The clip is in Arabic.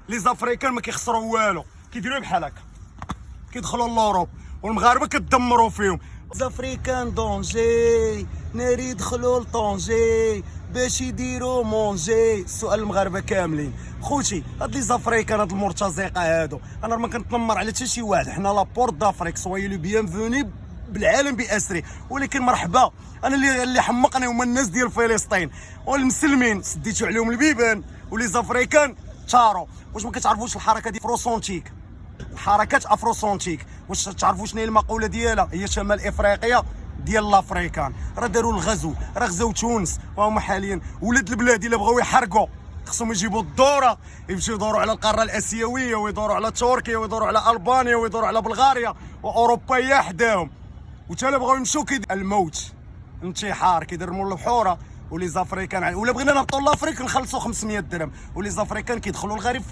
لي زافريكان ما كيخسروا والو، كيديروا بحال هكا كيدخلوا لوروب والمغاربه كتدمروا فيهم. زافريكان دونجي ناري يدخلوا لطونجي باش يديروا مونجي. السؤال المغاربه كاملين خوتي، هاد لي زافريكان هاد المرتزقه هادو انا ما كنتنمر على حتى شي واحد، حنا لابورت دافريك سوي لو بيانفوني بالعالم باسري، ولكن مرحبا. انا اللي حمقني هما الناس ديال فلسطين والمسلمين، سديتوا عليهم البيبان ولي زافريكان تارو. واش ما كتعرفوش الحركه دي افروسونتيك، الحركات افروسونتيك؟ واش تعرفوا شنو هي المقوله ديالها؟ هي شمال افريقيا ديال الافريكان، راه داروا الغزو، راه غزاو تونس وهما حاليا ولاد البلاد الا بغاو يحرقوا خصهم يجيبوا الدوره، يمشيو يدوروا على القاره الاسيويه ويدوروا على تركيا ويدوروا على البانيا ويدوروا على بلغاريا واوروبا هي حداهم. وتا بغاو يمشيو الموت، انتحار، كيدرموا البحوره. ولي زافريكان ولا بغينا نهبطوا لافريك نخلصوا 500 درهم، ولي زافريكان كيدخلوا الغريب